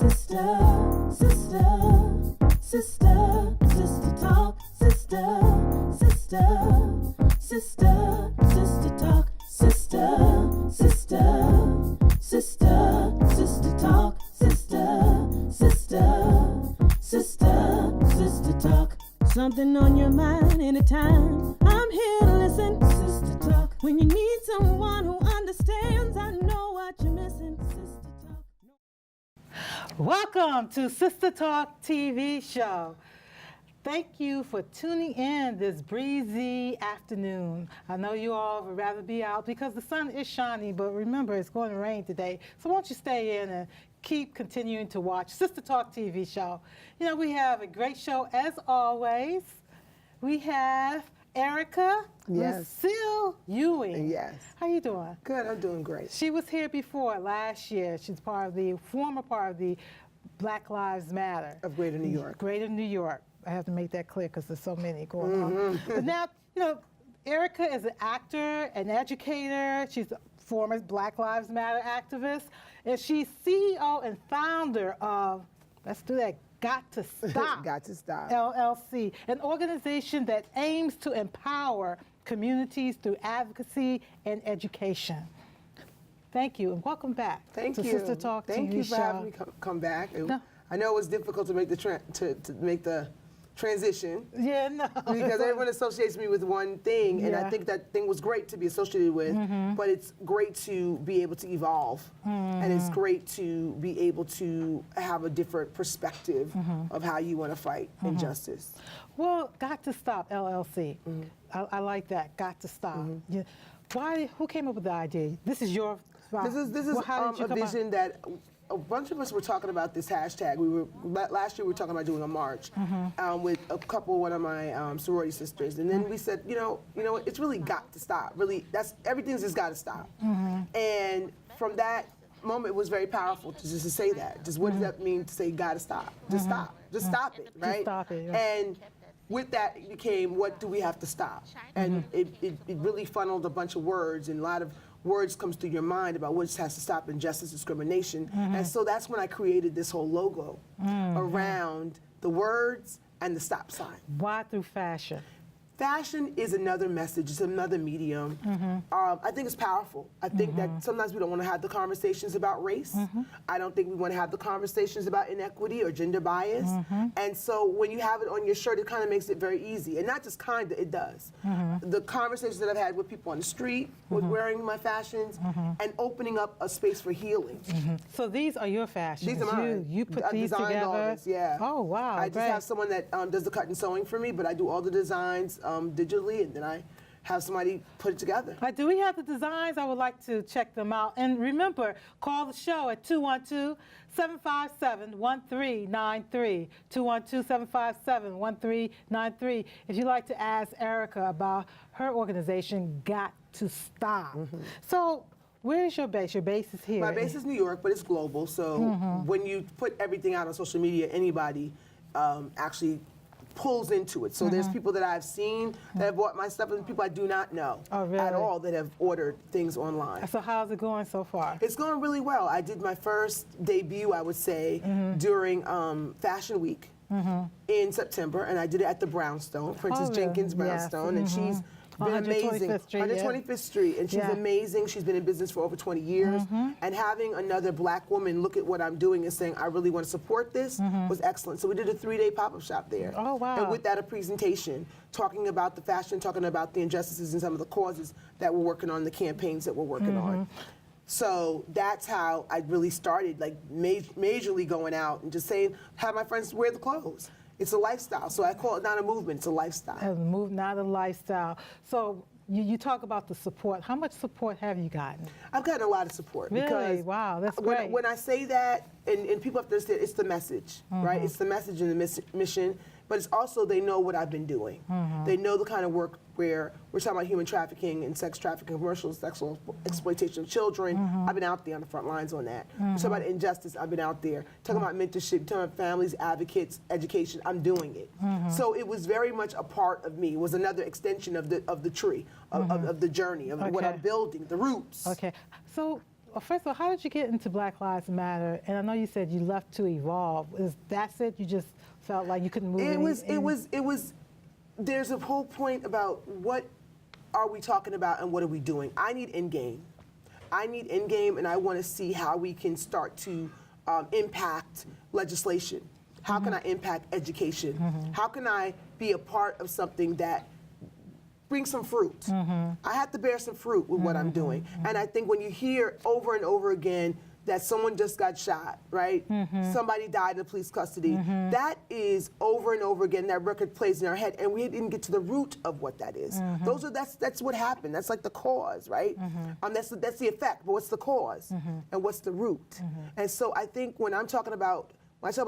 Sister, sister, sister, sister talk, sister, sister, sister, sister talk, sister, sister, sister, sister talk, sister, sister, sister, sister talk. Something on your mind anytime. I'm here to listen. Sister talk. When you need someone who understands, I know what you're missing. Sister talk. Welcome to Sister Talk TV show. Thank you for tuning in this breezy afternoon. I know you all would rather be out because the sun is shining, but remember it's going to rain today. So won't you stay in and keep continuing to watch Sister Talk TV show. You know, we have a great show as always. We have ERIKA, Lucille Ewing. Yes. How you doing? Good, I'm doing great. She was here before last year. She's former part of the Black Lives Matter. Of Greater New York. Greater New York. I have to make that clear because there's so many going on. But now, you know, ERIKA is an actor, an educator. She's a former Black Lives Matter activist. And she's CEO and founder of, let's do that, Got to Stop. Got to Stop. LLC, an organization that aims to empower communities through advocacy and education. Thank you, and welcome back Thank to you. Sister Talk Thank TV you for show. having me come back. No. I know it was difficult to make the transition. Yeah, no. Because everyone associates me with one thing, and I think that thing was great to be associated with, but it's great to be able to evolve, and it's great to be able to have a different perspective of how you want to fight injustice. Well, Got to Stop LLC. I like that, Got to Stop. Yeah. Why? Who came up with the idea? This is your. This is a vision that a bunch of us were talking about this hashtag. Last year we were talking about doing a march with one of my sorority sisters, and then we said, you know what, it's really got to stop. Really, everything's just got to stop. And from that moment, it was very powerful to just to say that. Just what does that mean to say got to stop? Just stop. Just stop it, right? Just stop it. Yeah. And with that, it became, what do we have to stop? And it really funneled a bunch of words, and a lot of words comes through your mind about what has to stop injustice, discrimination. And so that's when I created this whole logo around the words and the stop sign. Why through fashion? Fashion is another message, it's another medium. I think it's powerful. I think that sometimes we don't want to have the conversations about race. I don't think we want to have the conversations about inequity or gender bias. And so when you have it on your shirt, it kind of makes it very easy. And not just kind of, it does. The conversations that I've had with people on the street, with wearing my fashions, and opening up a space for healing. So these are your fashions. These are mine. You put I these designed together. all this, yeah. Oh wow! I just have someone that does the cut and sewing for me, but I do all the designs digitally, and then I have somebody put it together. Do we have the designs? I would like to check them out. And remember, call the show at 212-757-1393. 212-757-1393. If you'd like to ask ERIKA about her organization, Got to Stop. So, where's your base? Your base is here. My base is New York, but it's global. So when you put everything out on social media, anybody actually pulls into it. So there's people that I've seen that have bought my stuff, and people I do not know at all that have ordered things online. So how's it going so far? It's going really well. I did my first debut, I would say, during Fashion Week in September, and I did it at the Brownstone, Princess Jenkins Brownstone, and she's been amazing. 125th Street, and she's amazing. She's been in business for over 20 years, and having another black woman look at what I'm doing and saying, I really want to support this, was excellent. So we did a 3-day pop-up shop there. Oh, wow. And with that, a presentation, talking about the fashion, talking about the injustices and some of the causes that we're working on, the campaigns that we're working on. So that's how I really started, like majorly going out and just saying, have my friends wear the clothes. It's a lifestyle, so I call it not a movement, it's a lifestyle. Not a lifestyle. So you talk about the support. How much support have you gotten? I've gotten a lot of support. Really? Because wow, that's great. When I say that, and people have to understand, it's the message, right? It's the message and the mission, but it's also they know what I've been doing. They know the kind of work where we're talking about human trafficking and sex trafficking, commercial sexual exploitation of children. I've been out there on the front lines on that. We're talking about injustice, I've been out there. Talking about mentorship, talking about families, advocates, education, I'm doing it. So it was very much a part of me. It was another extension of the tree, of the journey, of what I'm building, the roots. Okay, so first of all, how did you get into Black Lives Matter? And I know you said you left to evolve. That's it? You just felt like you couldn't move? It was. There's a whole point about what are we talking about and what are we doing. I need end game. And I want to see how we can start to impact legislation. How can I impact education? How can I be a part of something that brings some fruit? I have to bear some fruit with what I'm doing. And I think when you hear over and over again that someone just got shot, right? Somebody died in police custody. That is over and over again, that record plays in our head, and we didn't get to the root of what that is. That's what happened. That's like the cause, right? That's the effect, but what's the cause? And what's the root? And so I think when I talk about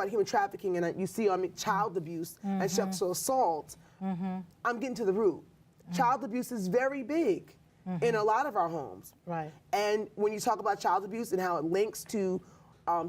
human trafficking and you see child abuse and sexual assault, I'm getting to the root. Child abuse is very big in a lot of our homes. Right. And when you talk about child abuse and how it links to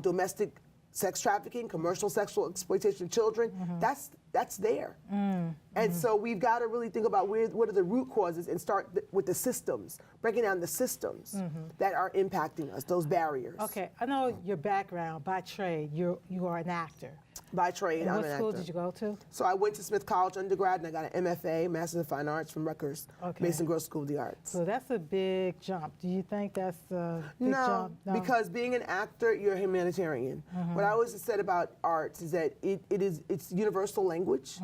domestic sex trafficking, commercial sexual exploitation of children, that's there. And so we've got to really think about what are the root causes and start with the systems, breaking down the systems that are impacting us, those barriers. Okay, I know your background by trade. You are an actor. By trade, I'm an actor. What school did you go to? So I went to Smith College undergrad, and I got an MFA, Master's of Fine Arts from Rutgers, Mason Gross School of the Arts. So that's a big jump. Do you think that's a big jump? No, because being an actor, you're a humanitarian. What I always said about arts is that it's universal language,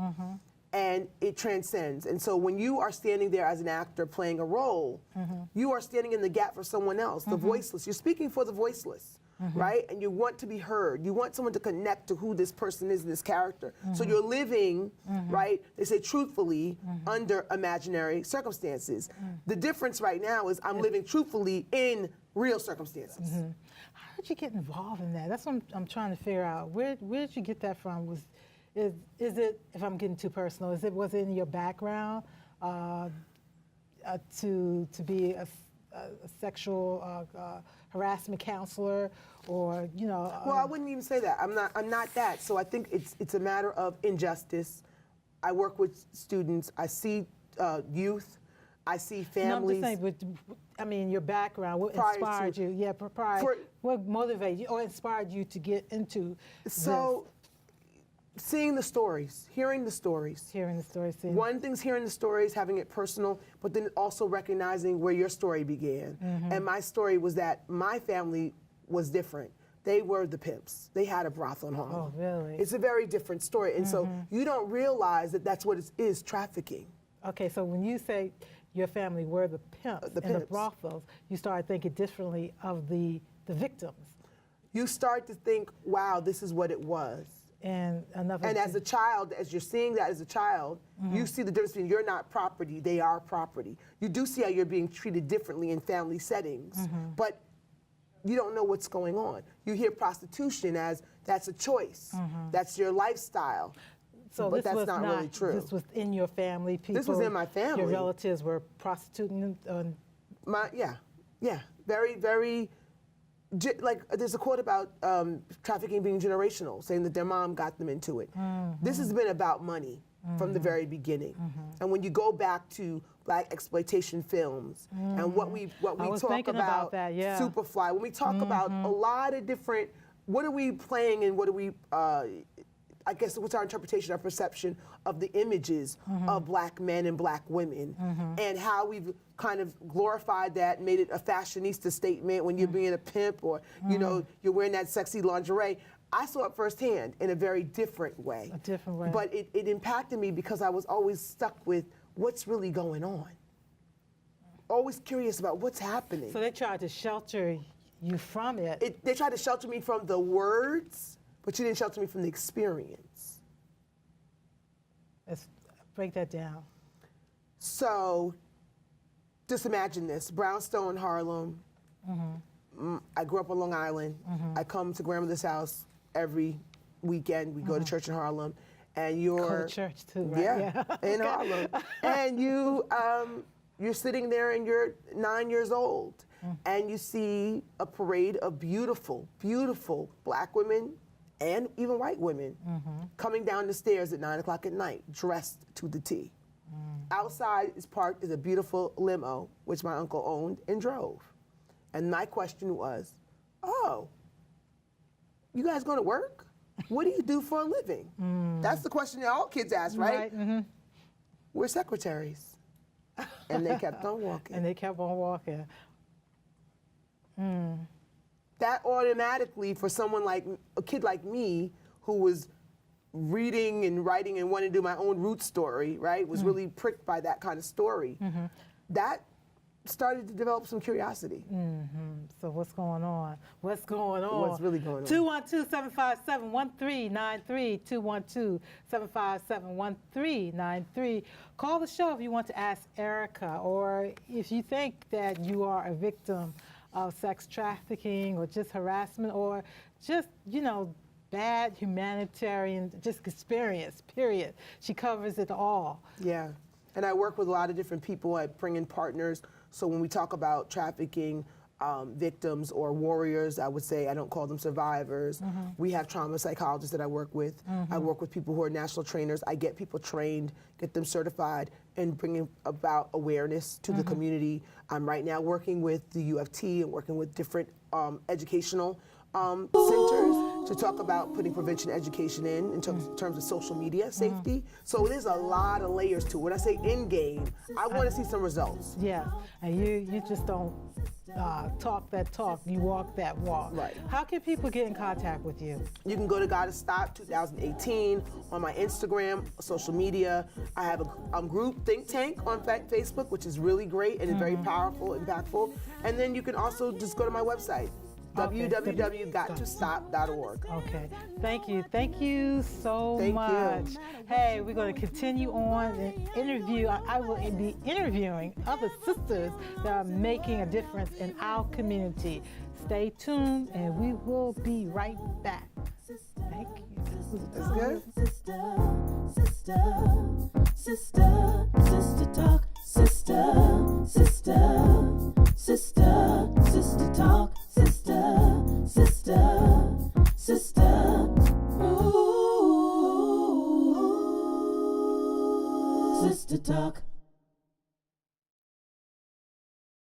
and it transcends. And so when you are standing there as an actor playing a role, you are standing in the gap for someone else, the voiceless. You're speaking for the voiceless. Right? And you want to be heard. You want someone to connect to who this person is, this character. So you're living, right, they say truthfully, under imaginary circumstances. The difference right now is I'm living truthfully in real circumstances. How did you get involved in that? That's what I'm trying to figure out. Where did you get that from? Is it, if I'm getting too personal, was it in your background to be a sexual harassment counselor, or Well, I wouldn't even say that. I'm not that. So I think it's a matter of injustice. I work with students. I see youth. I see families. No, I'm just saying, but I mean, your background, what inspired you? Yeah, what motivated you or inspired you to get into this? Seeing the stories, hearing the stories. Hearing the stories. One thing's hearing the stories, having it personal, but then also recognizing where your story began. And my story was that my family was different. They were the pimps. They had a brothel in Harlem. Oh, really? It's a very different story. And so you don't realize that that's what it is, trafficking. Okay, so when you say your family were the pimps and the brothels, you started thinking differently of the victims. You start to think, wow, this is what it was. And as a child, as you're seeing that as a child, you see the difference between you're not property, they are property. You do see how you're being treated differently in family settings, but you don't know what's going on. You hear prostitution as that's a choice, that's your lifestyle. So but that's not really true. This was in your family. People, this was in my family. Your relatives were prostituting. Yeah, very, very. Like there's a quote about trafficking being generational, saying that their mom got them into it. This has been about money from the very beginning. And when you go back to Black exploitation films and what we talk about Superfly, when we talk about a lot of different, what are we playing and what are we, I guess what's our interpretation, our perception of the images of Black men and Black women, and how we've kind of glorified that, made it a fashionista statement when you're being a pimp or you're wearing that sexy lingerie. I saw it firsthand in a very different way. A different way. But it impacted me because I was always stuck with what's really going on. Always curious about what's happening. So they tried to shelter you from it. They tried to shelter me from the words, but you didn't shelter me from the experience. Let's break that down. So, just imagine this, Brownstone, Harlem. I grew up on Long Island. I come to grandmother's house every weekend. We go to church in Harlem. And Go to church too, right? Yeah, in Harlem. And you're sitting there and you're 9 years old. And you see a parade of beautiful, beautiful Black women and even white women coming down the stairs at 9 o'clock at night, dressed to the T. Outside is parked is a beautiful limo, which my uncle owned and drove. And my question was, oh, you guys going to work? What do you do for a living? That's the question that all kids ask, right? We're secretaries. And they kept on walking. And they kept on walking. That automatically, for someone like a kid like me, who was reading and writing and wanting to do my own root story, right, was really pricked by that kind of story. That started to develop some curiosity. So what's going on? What's going on? What's really going on? 212-757-1393, 212-757-1393. Call the show if you want to ask ERIKA, or if you think that you are a victim of sex trafficking or just harassment or just, you know, bad humanitarian just experience, period. She covers it all. Yeah, and I work with a lot of different people. I bring in partners. So when we talk about trafficking victims or warriors, I would say I don't call them survivors. We have trauma psychologists that I work with. I work with people who are national trainers. I get people trained, get them certified, and bringing about awareness to the community. I'm right now working with the UFT and working with different educational centers to talk about putting prevention education in terms of social media safety. So there's a lot of layers to it. When I say in game, I want to see some results. Yeah, and you just don't talk that talk, you walk that walk. Right. How can people get in contact with you? You can go to To Stop 2018 on my Instagram, social media. I have a group, Think Tank, on Facebook, which is really great and very powerful, impactful. And then you can also just go to my website, www.gotToStop.org. Okay, thank you so much. Hey, we're going to continue on and interview. I will be interviewing other sisters that are making a difference in our community. Stay tuned, and we will be right back. Thank you. That's good. Sister talk, sister talk, sister. Ooh, sister talk.